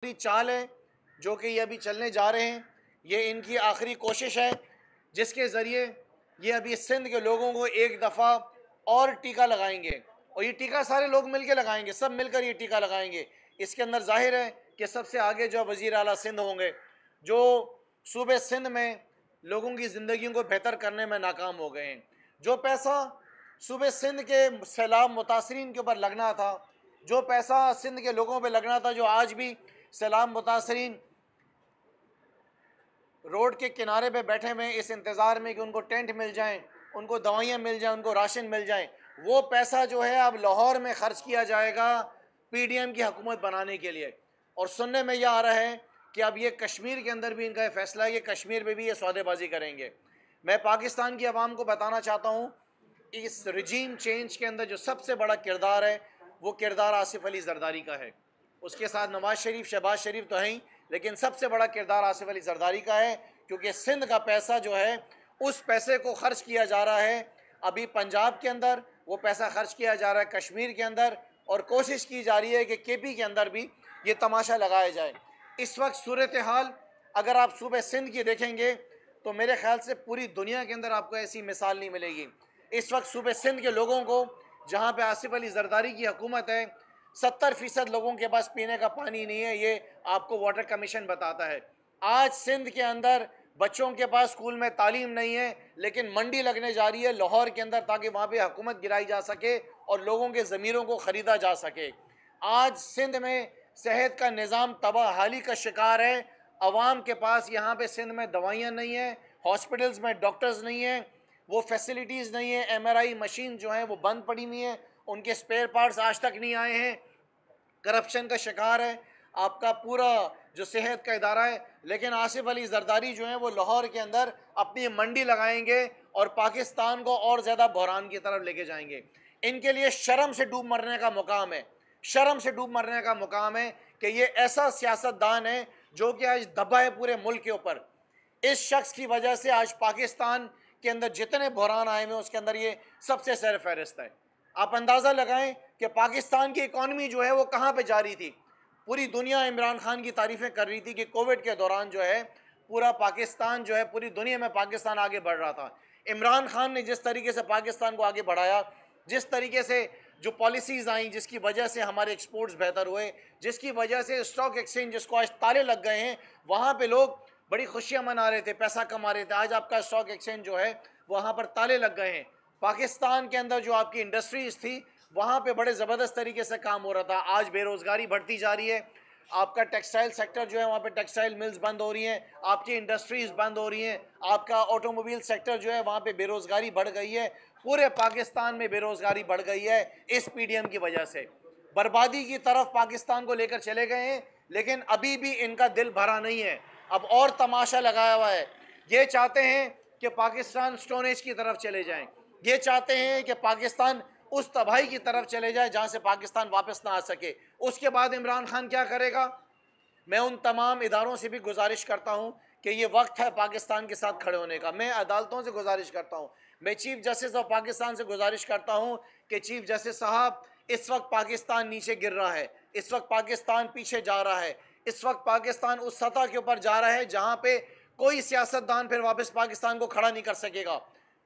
चाल है जो कि ये अभी चलने जा रहे हैं, ये इनकी आखिरी कोशिश है जिसके ज़रिए ये अभी सिंध के लोगों को एक दफ़ा और टीका लगाएंगे। और ये टीका सारे लोग मिलकर लगाएंगे, सब मिलकर ये टीका लगाएंगे। इसके अंदर जाहिर है कि सबसे आगे जो वज़ीर आला सिंध होंगे, जो सूबे सिंध में लोगों की ज़िंदगियों को बेहतर करने में नाकाम हो गए हैं। जो पैसा सूबे सिंध के सैलाब मुतासरीन के ऊपर लगना था, जो पैसा सिंध के लोगों पर लगना था, जो आज भी सैलाब मुतासरीन रोड के किनारे पे बैठे हुए इस इंतज़ार में कि उनको टेंट मिल जाएं, उनको दवाइयाँ मिल जाएं, उनको राशन मिल जाएं, वो पैसा जो है अब लाहौर में ख़र्च किया जाएगा पीडीएम की हुकूमत बनाने के लिए। और सुनने में यह आ रहा है कि अब ये कश्मीर के अंदर भी इनका फैसला है कि कश्मीर में भी ये सौदेबाजी करेंगे। मैं पाकिस्तान की आवाम को बताना चाहता हूँ, इस रजीम चेंज के अंदर जो सबसे बड़ा किरदार है वो किरदार आसिफ अली जरदारी का है। उसके साथ नवाज शरीफ, शहबाज शरीफ तो हैं ही, लेकिन सबसे बड़ा किरदार आसिफ अली जरदारी का है, क्योंकि सिंध का पैसा जो है उस पैसे को खर्च किया जा रहा है अभी पंजाब के अंदर, वो पैसा खर्च किया जा रहा है कश्मीर के अंदर, और कोशिश की जा रही है कि केपी के अंदर भी ये तमाशा लगाया जाए। इस वक्त सूरत हाल अगर आप सूबे सिंध की देखेंगे तो मेरे ख्याल से पूरी दुनिया के अंदर आपको ऐसी मिसाल नहीं मिलेगी। इस वक्त सूबे सिंध के लोगों को, जहाँ पे आसिफ अली जरदारी की हुकूमत है, 70% लोगों के पास पीने का पानी नहीं है, ये आपको वाटर कमीशन बताता है। आज सिंध के अंदर बच्चों के पास स्कूल में तालीम नहीं है, लेकिन मंडी लगने जा रही है लाहौर के अंदर ताकि वहाँ पे हुकूमत गिराई जा सके और लोगों के ज़मीरों को ख़रीदा जा सके। आज सिंध में सेहत का निज़ाम तबाहाली का शिकार है। अवाम के पास यहाँ पे सिंध में दवाइयाँ नहीं हैं, हॉस्पिटल्स में डॉक्टर्स नहीं हैं, वो फैसिलिटीज़ नहीं है। MRI मशीन जो है वो बंद पड़ी हुई हैं, उनके स्पेयर पार्ट्स आज तक नहीं आए हैं। करप्शन का शिकार है आपका पूरा जो सेहत का इदारा है। लेकिन आसिफ अली जरदारी जो है वो लाहौर के अंदर अपनी मंडी लगाएंगे और पाकिस्तान को और ज़्यादा बहरान की तरफ लेके जाएंगे। इनके लिए शर्म से डूब मरने का मुकाम है, शर्म से डूब मरने का मुकाम है कि ये ऐसा सियासतदान है जो कि आज दबा है पूरे मुल्क के ऊपर। इस शख्स की वजह से आज पाकिस्तान के अंदर जितने बहरान आए हुए उसके अंदर ये सबसे सर फहरिस्त है। आप अंदाज़ा लगाएं कि पाकिस्तान की इकॉनमी जो है वो कहाँ पे जा रही थी। पूरी दुनिया इमरान खान की तारीफ़ें कर रही थी कि कोविड के दौरान जो है पूरा पाकिस्तान जो है, पूरी दुनिया में पाकिस्तान आगे बढ़ रहा था। इमरान खान ने जिस तरीके से पाकिस्तान को आगे बढ़ाया, जिस तरीके से जो पॉलिसीज़ आई जिसकी वजह से हमारे एक्सपोर्ट्स बेहतर हुए, जिसकी वजह से स्टॉक एक्सचेंज जिसको आज ताले लग गए हैं, वहाँ पर लोग बड़ी खुशियाँ मना रहे थे, पैसा कमा रहे थे। आज आपका स्टॉक एक्सचेंज जो है वहाँ पर ताले लग गए हैं। पाकिस्तान के अंदर जो आपकी इंडस्ट्रीज़ थी वहाँ पे बड़े ज़बरदस्त तरीके से काम हो रहा था। आज बेरोज़गारी बढ़ती जा रही है। आपका टेक्सटाइल सेक्टर जो है वहाँ पे टेक्सटाइल मिल्स बंद हो रही हैं, आपकी इंडस्ट्रीज़ बंद हो रही हैं, आपका ऑटोमोबाइल सेक्टर जो है वहाँ पे बेरोज़गारी बढ़ गई है। पूरे पाकिस्तान में बेरोज़गारी बढ़ गई है इस पीडीएम की वजह से। बर्बादी की तरफ पाकिस्तान को लेकर चले गए हैं, लेकिन अभी भी इनका दिल भरा नहीं है। अब और तमाशा लगाया हुआ है। ये चाहते हैं कि पाकिस्तान स्टोन एज की तरफ चले जाएं। ये चाहते हैं कि पाकिस्तान उस तबाही की तरफ चले जाए जहां से पाकिस्तान वापस ना आ सके। उसके बाद इमरान खान क्या करेगा? मैं उन तमाम इदारों से भी गुजारिश करता हूं कि ये वक्त है पाकिस्तान के साथ खड़े होने का। मैं अदालतों से गुजारिश करता हूं, मैं चीफ जस्टिस ऑफ पाकिस्तान से गुजारिश करता हूं कि चीफ जस्टिस साहब, इस वक्त पाकिस्तान नीचे गिर रहा है, इस वक्त पाकिस्तान पीछे जा रहा है, इस वक्त पाकिस्तान उस सतह के ऊपर जा रहा है जहां पे कोई सियासतदान फिर वापस पाकिस्तान को खड़ा नहीं कर सकेगा।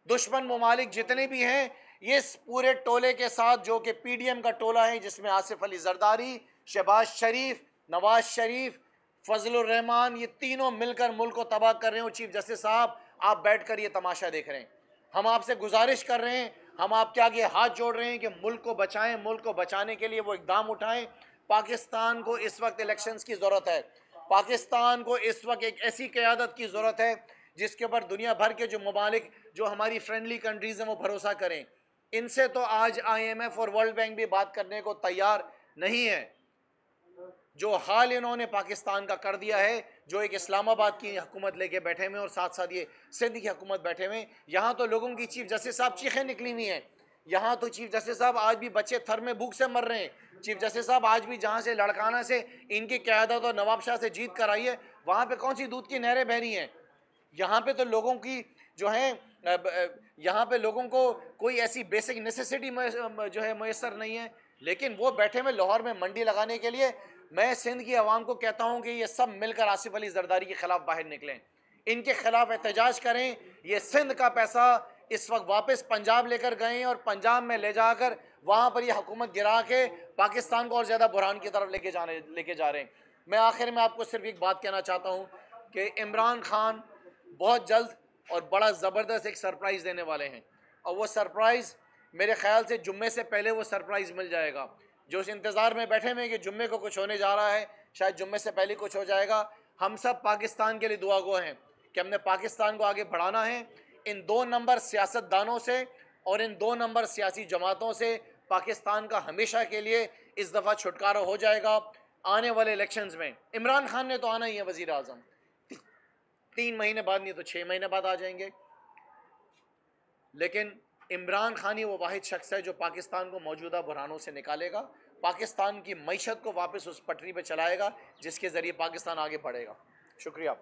दुश्मन ममालिक जितने भी हैं, ये इस पूरे टोले के साथ जो कि पीडीएम का टोला है, जिसमें आसिफ अली जरदारी, शहबाज शरीफ, नवाज शरीफ, फजलुर रहमान, ये तीनों मिलकर मुल्क को तबाह कर रहे हो। चीफ जस्टिस साहब, आप बैठकर ये तमाशा देख रहे हैं। हम आपसे गुजारिश कर रहे हैं, हम आपके आगे हाथ जोड़ रहे हैं कि मुल्क को बचाएं, मुल्क को बचाने के लिए वो इकदाम उठाएं। पाकिस्तान को इस वक्त इलेक्शंस की ज़रूरत है। पाकिस्तान को इस वक्त एक ऐसी क़यादत की ज़रूरत है जिसके ऊपर दुनिया भर के जो ममालिक, जो हमारी फ्रेंडली कंट्रीज़ हैं, वो भरोसा करें। इनसे तो आज IMF और वर्ल्ड बैंक भी बात करने को तैयार नहीं है। जो हाल इन्होंने पाकिस्तान का कर दिया है, जो एक इस्लामाबाद की हुकूमत लेके बैठे हुए और साथ साथ ये सिंध की हुकूमत बैठे हुए, यहाँ तो लोगों की चीफ जस्टिस साहब चीखें निकली हुई हैं। यहाँ तो चीफ जस्टिस साहब आज भी बच्चे थर में भूख से मर रहे हैं। चीफ जस्टिस साहब आज भी जहाँ से लड़काना से इनकी क़यादत और नवाब शाह से जीत कर आई है, वहाँ पर कौन सी दूध की नहरें बह रही हैं? यहाँ पे तो लोगों की जो है, यहाँ पे लोगों को कोई ऐसी बेसिक नेसेसिटी जो है मैसर नहीं है, लेकिन वो बैठे हुए लाहौर में मंडी लगाने के लिए। मैं सिंध की आवाम को कहता हूँ कि ये सब मिलकर आसिफ अली जरदारी के खिलाफ बाहर निकलें, इनके खिलाफ एहतजाज करें। ये सिंध का पैसा इस वक्त वापस पंजाब लेकर गए और पंजाब में ले जाकर वहाँ पर ये हुकूमत गिरा के पाकिस्तान को और ज़्यादा बुरहान की तरफ लेके जा रहे हैं। मैं आखिर में आपको सिर्फ एक बात कहना चाहता हूँ कि इमरान खान बहुत जल्द और बड़ा ज़बरदस्त एक सरप्राइज़ देने वाले हैं, और वो सरप्राइज़ मेरे ख्याल से जुम्मे से पहले वो सरप्राइज़ मिल जाएगा। जो इस इंतज़ार में बैठे हुए कि जुम्मे को कुछ होने जा रहा है, शायद जुम्मे से पहले कुछ हो जाएगा। हम सब पाकिस्तान के लिए दुआ गो हैं कि हमने पाकिस्तान को आगे बढ़ाना है। इन 2 नंबर सियासतदानों से और इन 2 नंबर सियासी जमातों से पाकिस्तान का हमेशा के लिए इस दफ़ा छुटकारा हो जाएगा। आने वाले इलेक्शंस में इमरान खान ने तो आना ही है वज़ीर आज़म, 3 महीने बाद नहीं तो 6 महीने बाद आ जाएंगे, लेकिन इमरान खान ही वो वाहिद शख्स है जो पाकिस्तान को मौजूदा बुरहानों से निकालेगा, पाकिस्तान की मईशत को वापस उस पटरी पर चलाएगा जिसके ज़रिए पाकिस्तान आगे बढ़ेगा। शुक्रिया।